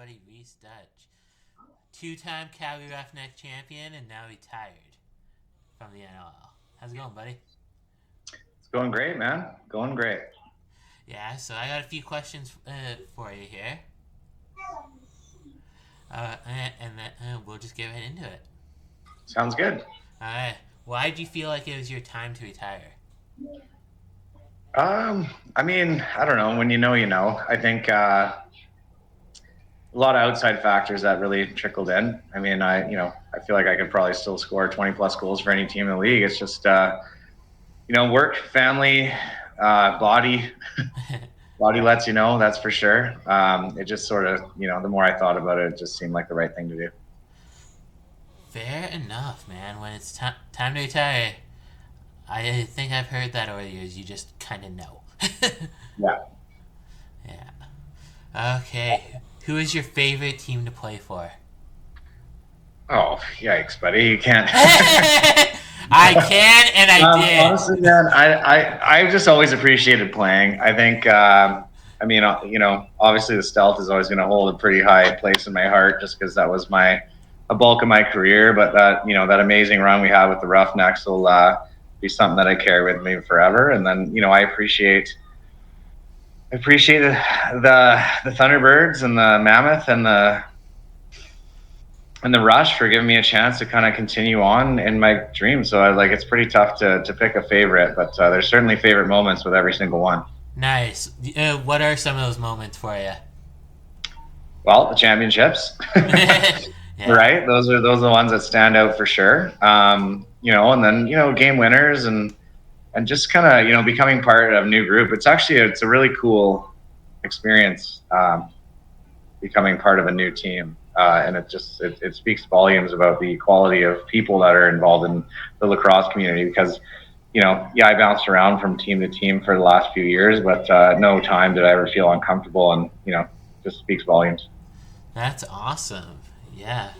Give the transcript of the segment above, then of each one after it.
buddy Rhys Duch, two-time Calgary Roughneck champion and now retired from the NLL. How's it going, buddy? It's going great, man. Going great. Yeah, so I got a few questions for you here, and then we'll just get right into it. Sounds good. All right. Why did you feel like it was your time to retire? I don't know. When you know, you know. I think a lot of outside factors that really trickled in. I feel like I could probably still score 20 plus goals for any team in the league. It's just, work, family, body. Body lets you know, that's for sure. It just sort of, the more I thought about it, it just seemed like the right thing to do. Fair enough, man. When it's time to retire, I think I've heard that over the years. You just kind of know. Yeah. Yeah. Okay. Who is your favorite team to play for? Oh, yikes, buddy. You can't. I can and I did. Honestly, man, I've just always appreciated playing. I think, obviously the stealth is always going to hold a pretty high place in my heart just because that was a bulk of my career. But that amazing run we had with the Roughnecks will be something that I carry with me forever. And then, I appreciate the Thunderbirds and the Mammoth and the Rush for giving me a chance to kind of continue on in my dream. So it's pretty tough to pick a favorite, but there's certainly favorite moments with every single one. Nice. What are some of those moments for you? Well, the championships, Yeah. right? Those are the ones that stand out for sure. And then game winners and just kind of becoming part of a new group. It's a really cool experience, becoming part of a new team. And it speaks volumes about the quality of people that are involved in the lacrosse community because, I bounced around from team to team for the last few years, but no time did I ever feel uncomfortable and, just speaks volumes. That's awesome. Yeah.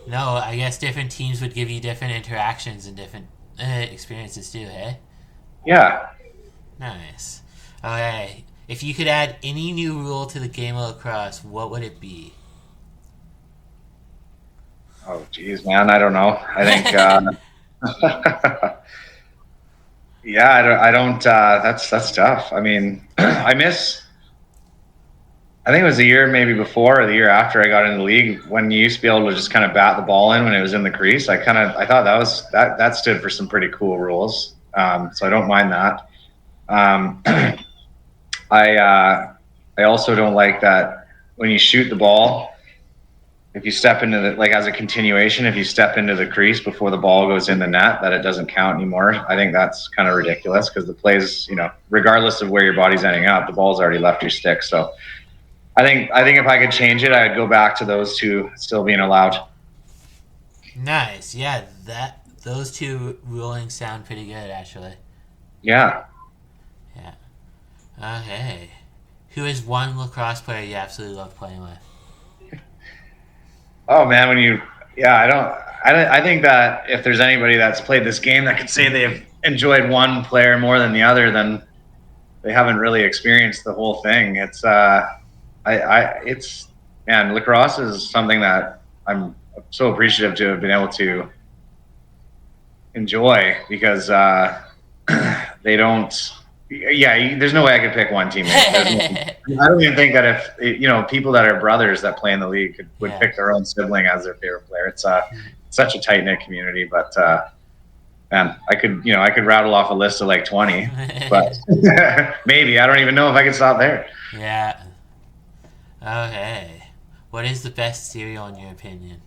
No, I guess different teams would give you different interactions and different experiences too, hey? Yeah. Nice. Okay. If you could add any new rule to the game of lacrosse, what would it be? Oh, geez, man. I don't know. I think, yeah, I don't, that's tough. I mean, I think it was the year maybe before or the year after I got into the league when you used to be able to just kind of bat the ball in when it was in the crease. I thought that stood for some pretty cool rules. So I don't mind that. Um, I I also don't like that when you shoot the ball. If you step into as a continuation, if you step into the crease before the ball goes in the net, that it doesn't count anymore. I think that's kind of ridiculous because the plays, regardless of where your body's ending up, the ball's already left your stick. So I think if I could change it, I'd go back to those two still being allowed. Nice. Yeah, those two rulings sound pretty good actually. Yeah. Yeah. Okay. Who is one lacrosse player you absolutely love playing with? Oh man, yeah, I think that if there's anybody that's played this game that could say they've enjoyed one player more than the other, then they haven't really experienced the whole thing. It's man, lacrosse is something that I'm so appreciative to have been able to enjoy because they don't. Yeah, there's no way I could pick one teammate. I don't even think that if people that are brothers that play in the league would Yeah. pick their own sibling as their favorite player. It's such a tight knit community, but man, I could rattle off a list of like 20, but maybe I don't even know if I could stop there. Yeah. Okay. What is the best cereal in your opinion?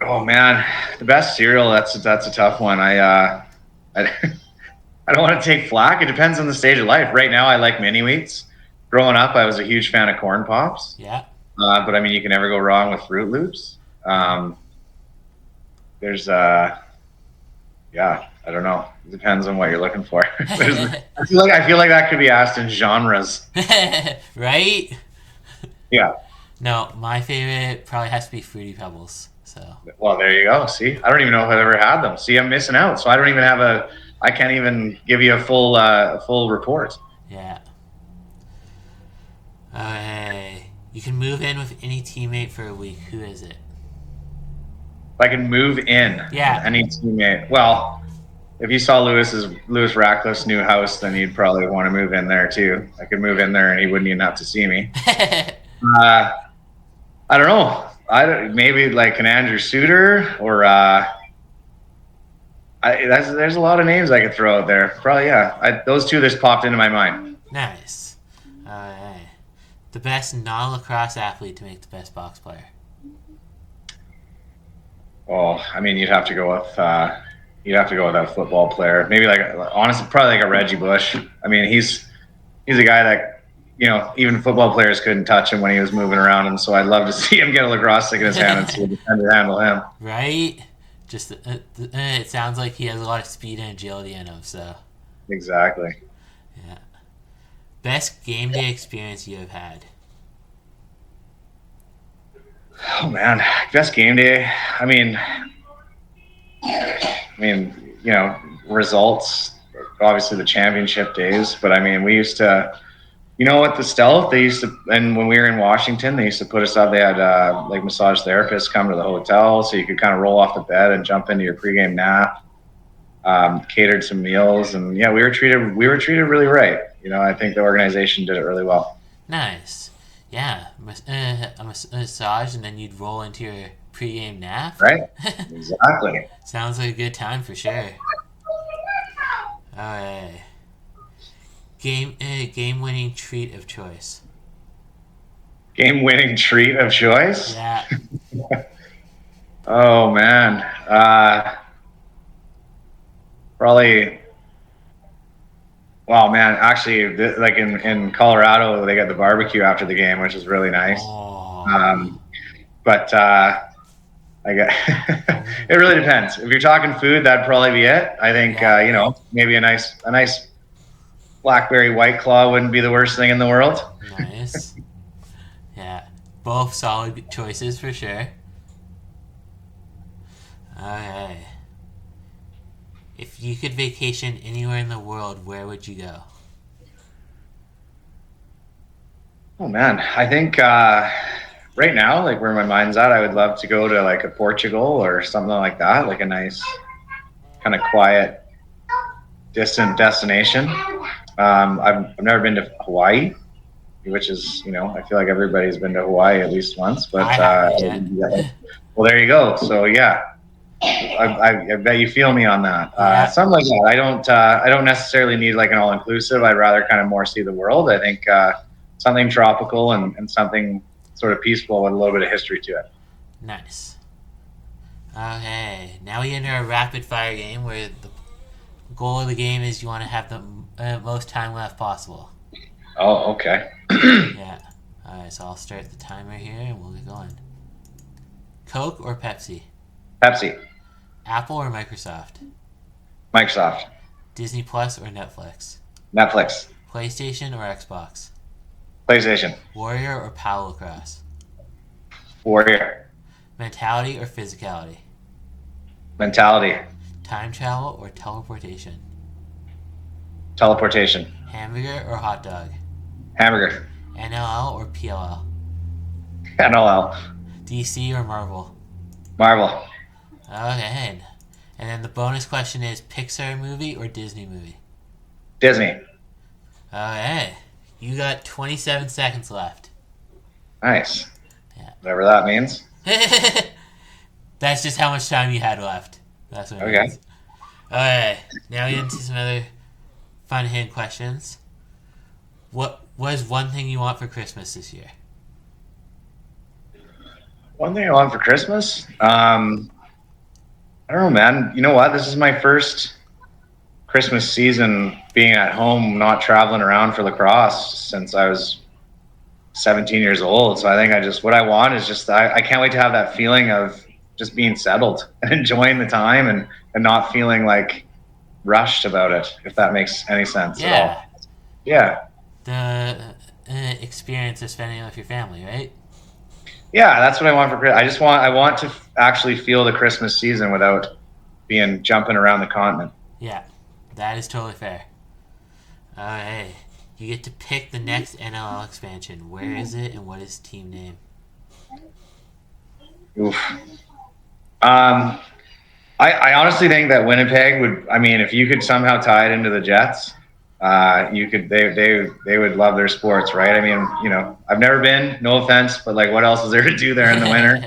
Oh man, the best cereal. That's a tough one. I I don't want to take flack. It depends on the stage of life. Right now, I like mini wheats. Growing up, I was a huge fan of corn pops. Yeah. But I mean, you can never go wrong with Fruit Loops. There's yeah, I don't know. It depends on what you're looking for. I feel like that could be asked in genres. Right? Yeah. No, my favorite probably has to be Fruity Pebbles. So. Well, there you go. See, I don't even know if I've ever had them. See, I'm missing out. So I don't even have a. I can't even give you a full report. Yeah. Okay. You can move in with any teammate for a week. Who is it? If I can move in with Yeah. any teammate, well, if you saw Lewis Ratcliffe's new house, then you'd probably want to move in there too. I could move in there and he wouldn't even have to see me. Uh, I don't know. Maybe like an Andrew Suter or there's a lot of names I could throw out there. Probably yeah. Those two just popped into my mind. Nice. Alright. The best non-lacrosse athlete to make the best box player. Oh, I mean, you'd have to go with a football player. Maybe like honestly, probably like a Reggie Bush. I mean, he's a guy that even football players couldn't touch him when he was moving around, and so I'd love to see him get a lacrosse stick in his hand and see a defender handle him. Right? Just it sounds like he has a lot of speed and agility in him. So Exactly. yeah. Best game day experience you have had. Oh man, best game day. Results. Obviously the championship days, but I mean, we used to. At the Stealth, they used to, and when we were in Washington, they used to put us up. They had like massage therapists come to the hotel, so you could kind of roll off the bed and jump into your pregame nap. Catered some meals, and yeah, we were treated really right. I think the organization did it really well. Nice. Yeah. A massage, and then you'd roll into your pregame nap. Right. Exactly. Sounds like a good time for sure. All right. Game-winning treat of choice. Game-winning treat of choice? Yeah. Oh man, probably. Wow, man! Actually, like in Colorado, they got the barbecue after the game, which is really nice. Oh. But I got it really depends. If you're talking food, that'd probably be it. I think maybe a nice blackberry White Claw wouldn't be the worst thing in the world. Nice. Yeah, both solid choices for sure. Okay. If you could vacation anywhere in the world, where would you go? Oh man, I think right now, like where my mind's at, I would love to go to like a Portugal or something like that, like a nice kind of quiet, distant destination. I've never been to Hawaii, which is I feel like everybody's been to Hawaii at least once. But well, there you go. So yeah, I bet you feel me on that. Something like that. I don't necessarily need like an all inclusive. I'd rather kind of more see the world. I think something tropical and something sort of peaceful with a little bit of history to it. Nice. Okay, now we enter a rapid fire game where the goal of the game is you want to have the most time left possible. Oh, okay. Yeah. Alright, so I'll start the timer here and we'll get going. Coke or Pepsi? Pepsi. Apple or Microsoft? Microsoft. Disney Plus or Netflix? Netflix. PlayStation or Xbox? PlayStation. Warrior or Pal Lacrosse? Warrior. Mentality or physicality? Mentality. Time travel or teleportation? Teleportation. Hamburger or hot dog? Hamburger. NLL or PLL? NLL. DC or Marvel? Marvel. Okay. And then the bonus question is Pixar movie or Disney movie? Disney. Okay. You got 27 seconds left. Nice. Yeah. Whatever that means. That's just how much time you had left. That's what it means. Okay. Now we get into some other fun hint questions. What is one thing you want for Christmas this year? One thing I want for Christmas? I don't know, man. You know what? This is my first Christmas season being at home, not traveling around for lacrosse since I was 17 years old. So I think what I want is just, I can't wait to have that feeling of just being settled and enjoying the time and not feeling like rushed about it, if that makes any sense at all. Yeah. The experience of spending it with your family, right? Yeah, that's what I want for Christmas. I want to actually feel the Christmas season without jumping around the continent. Yeah, that is totally fair. Okay. You get to pick the next NLL expansion. Where is it, and what is team name? Oof. I honestly think that Winnipeg would. I mean, if you could somehow tie it into the Jets, you could. They would love their sports, right? I mean, I've never been. No offense, but like, what else is there to do there in the winter?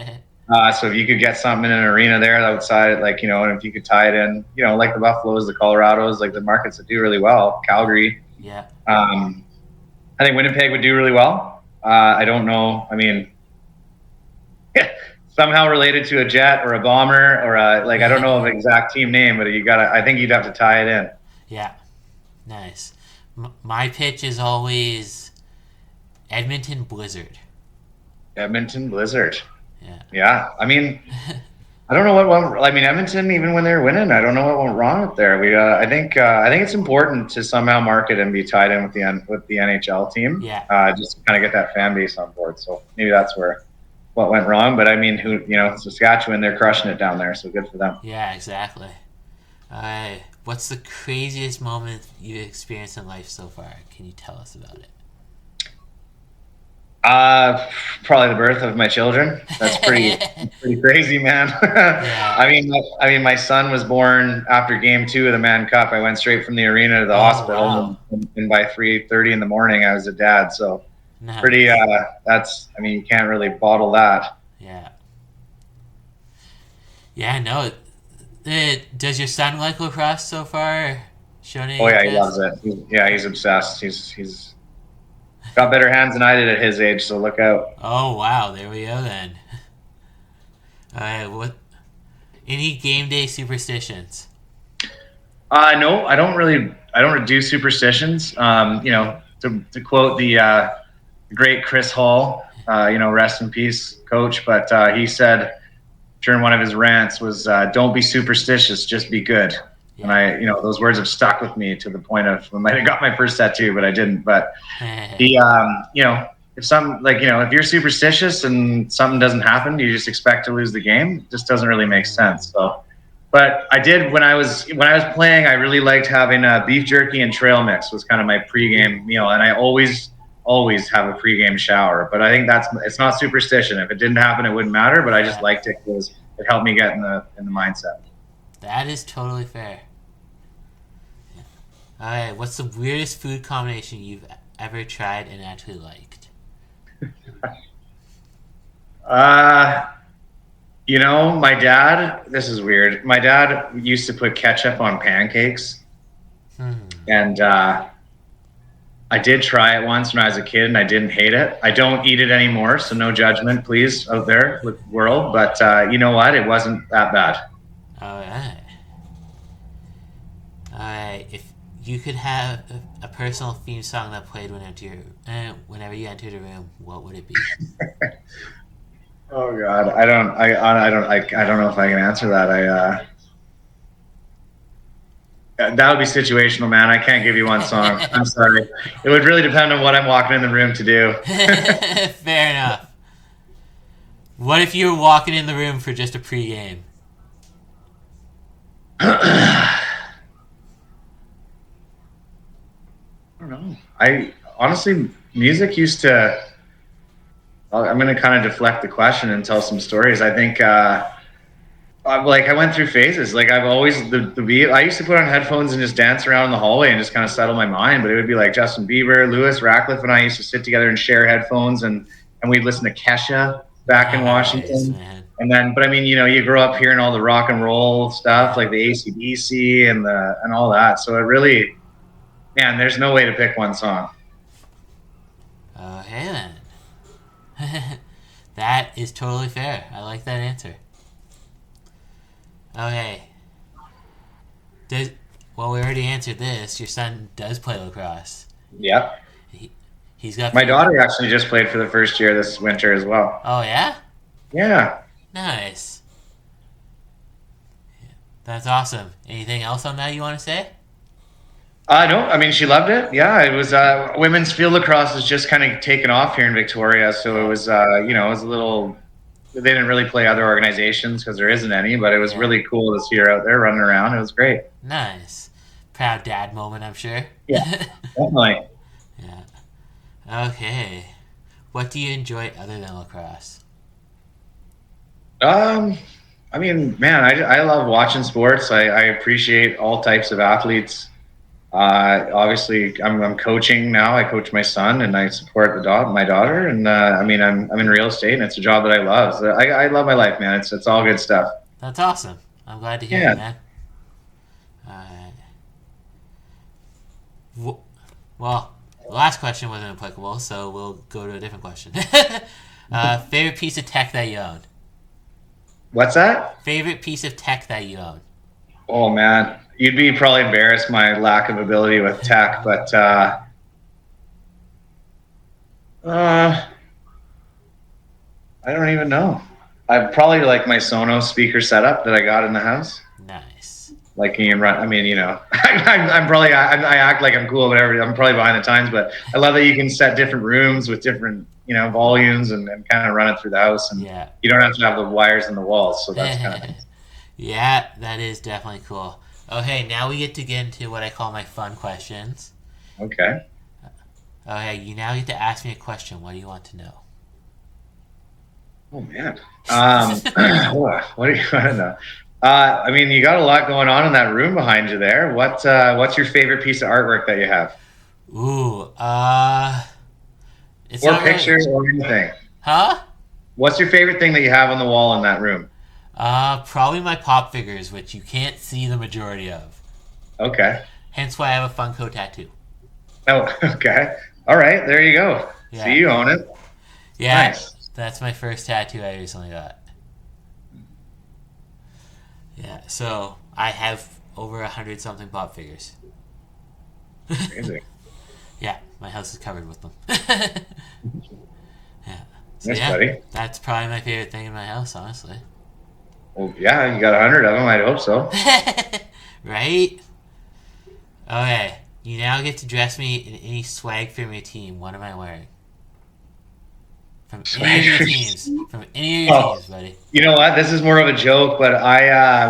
So if you could get something in an arena there outside, like and if you could tie it in, like the Buffaloes, the Colorados, like the markets that do really well, Calgary. Yeah. I think Winnipeg would do really well. I don't know. I mean. Somehow related to a jet or a bomber or I don't know of an exact team name, but I think you'd have to tie it in. Yeah, nice. My pitch is always Edmonton Blizzard. Edmonton Blizzard. Yeah. Yeah. I mean, I don't know what went. I mean, Edmonton, even when they were winning, I don't know what went wrong up there. I think it's important to somehow market and be tied in with the NHL team. Yeah. Just to kind of get that fan base on board. So maybe that's what went wrong, but I mean, Saskatchewan, they're crushing it down there, so good for them. Yeah, exactly. All right, what's the craziest moment you've experienced in life so far? Can you tell us about it? Probably the birth of my children. That's pretty crazy, man. Yeah. I mean, my son was born after Game 2 of the Mann Cup. I went straight from the arena to the hospital, wow. and by 3:30 in the morning, I was a dad. So. Nice. Pretty. You can't really bottle that. Yeah. Yeah. No. Does your son like lacrosse so far? Oh yeah, he loves it. He's obsessed. He's got better hands than I did at his age. So look out. Oh wow! There we go then. All right. What? Any game day superstitions? No, I don't do superstitions. To quote the great Chris Hall, rest in peace, coach. But he said during one of his rants was, "Don't be superstitious, just be good." Yeah. And those words have stuck with me to the point of I might have got my first tattoo, but I didn't. But he, if you're superstitious and something doesn't happen, you just expect to lose the game. It just doesn't really make sense. So, but I did when I was playing. I really liked having beef jerky and trail mix was kind of my pregame meal, and I always have a pregame shower. But I think it's not superstition. If it didn't happen, it wouldn't matter. But I just liked it because it helped me get in the mindset. That is totally fair. All right, what's the weirdest food combination you've ever tried and actually liked? My dad. This is weird. My dad used to put ketchup on pancakes, and I did try it once when I was a kid, and I didn't hate it. I don't eat it anymore, so no judgment, please, out there with the world. But you know what? It wasn't that bad. All right. All right. If you could have a personal theme song that played whenever you entered a room, what would it be? Oh God, I don't know if I can answer that. That would be situational, man. I can't give you one song. I'm sorry. It would really depend on what I'm walking in the room to do. Fair enough. What if you were walking in the room for just a pregame? I don't know. I honestly, music used to. I'm going to kind of deflect the question and tell some stories. I think. I went through phases. Like I've always the beat. I used to put on headphones and just dance around in the hallway and just kind of settle my mind. But it would be like Justin Bieber, Lewis, Ratcliffe, and I used to sit together and share headphones, and we'd listen to Kesha back in Washington. Man. And then, but I mean, you grow up hearing all the rock and roll stuff like the AC/DC and all that. So it really, man, there's no way to pick one song. Hey then. That is totally fair. I like that answer. Okay. Well, we already answered this. Your son does play lacrosse. Yep. He's got. My daughter actually just played for the first year this winter as well. Oh yeah. Yeah. Nice. That's awesome. Anything else on that you want to say? No, I mean, she loved it. Yeah, it was women's field lacrosse is just kind of taken off here in Victoria, so it was it was a little. They didn't really play other organizations because there isn't any, but it was really cool to see her out there running around. It was great. Nice, proud dad moment, I'm sure. Yeah, definitely. Yeah. Okay. What do you enjoy other than lacrosse? Um, I mean, man, I love watching sports. I appreciate all types of athletes. Obviously, I'm coaching now. I coach my son, and I support my daughter. And I mean, I'm in real estate, and it's a job that I love. So I love my life, man. It's all good stuff. That's awesome. I'm glad to hear it, Yeah. man. Alright. Well, the last question wasn't applicable, so we'll go to a different question. Favorite piece of tech that you own? What's that? Favorite piece of tech that you own? Oh man, you'd be probably embarrassed my lack of ability with tech, but uh, I don't even know. I probably like my Sonos speaker setup that I got in the house. Nice. Like you can run. I mean, I'm probably I act like I'm cool, whatever. I'm probably behind the times, but I love that you can set different rooms with different volumes and kind of run it through the house, and Yeah. you don't have to have the wires in the walls. So that's kind of nice. Yeah, that is definitely cool. Okay, now we get to get into what I call my fun questions. Okay. Okay, you now get to ask me a question. What do you want to know? Oh man. What do you want to know? I mean, you got a lot going on in that room behind you there. What's your favorite piece of artwork that you have? Ooh, it's Or not picture really, or anything. huh? What's your favorite thing that you have on the wall in that room? Probably my pop figures, which you can't see the majority of. Okay. Hence why I have a Funko tattoo. Oh, okay. All right, there you go. So Yeah, you own it. yeah, Nice. that's my first tattoo I recently got. Yeah, so I have over 100 something pop figures. Amazing. Yeah, my house is covered with them. Yeah. So Nice, yeah, buddy. that's probably my favorite thing in my house, honestly. Well, yeah, you got 100 of them. I'd hope so. Right? Okay. You now get to dress me in any swag from your team. What am I wearing? From any of your teams. From any of your Oh, teams, buddy. you know what? This is more of a joke, but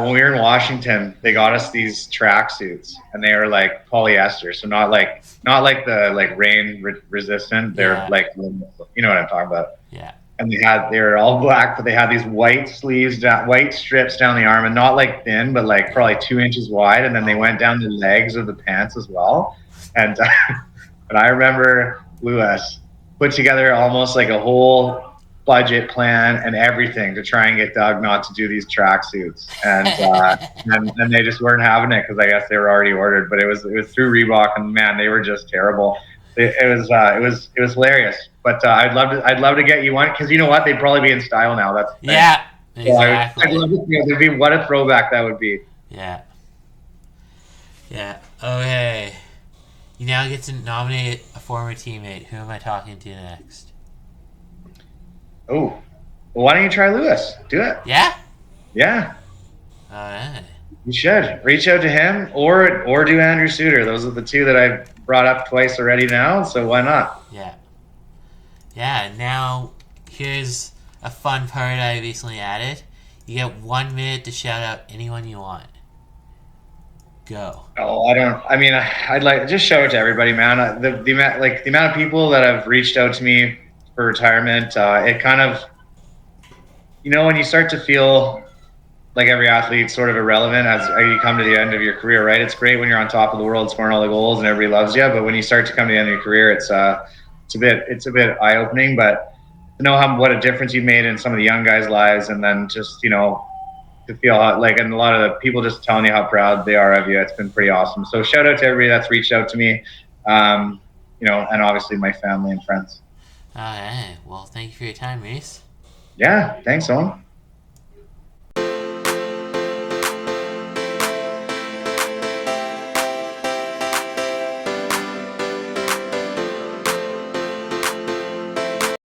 when we were in Washington, they got us these track suits, and they were like polyester, so not like the like rain resistant. They're Yeah. like, you know what I'm talking about. Yeah. And they were all black, but they had these white sleeves, white strips down the arm, and not like thin, but like probably 2 inches wide, and then they Oh. went down the legs of the pants as well. And and I remember Lewis put together almost like a whole budget plan and everything to try and get Doug not to do these track suits, and they just weren't having it because I guess they were already ordered. But it was through Reebok, and man, they were just terrible. It was hilarious. But I'd love to get you one because you know what, they'd probably be in style now. That's the thing. Yeah. So I'd Exactly. love to see there'd be what a throwback that would be. Yeah. Yeah. Okay. You now get to nominate a former teammate. Who am I talking to next? Oh, well, why don't you try Lewis? Do it. Yeah? Yeah. Alright. You should reach out to him or do Andrew Suter. Those are the two that I've brought up twice already now. So why not? Yeah. Yeah, now here's a fun part I recently added. You get 1 minute to shout out anyone you want. Go. Oh, I don't. I mean, I'd like just shout out to everybody, man. The amount of people that have reached out to me for retirement. It kind of when you start to feel like every athlete's sort of irrelevant as you come to the end of your career, right? It's great when you're on top of the world scoring all the goals and everybody loves you, but when you start to come to the end of your career, it's a bit eye opening. But to know what a difference you've made in some of the young guys' lives, and then just to feel and a lot of the people just telling you how proud they are of you, it's been pretty awesome. So shout out to everybody that's reached out to me, and obviously my family and friends. Alright. Well, thank you for your time, Rhys. Yeah, thanks, Owen.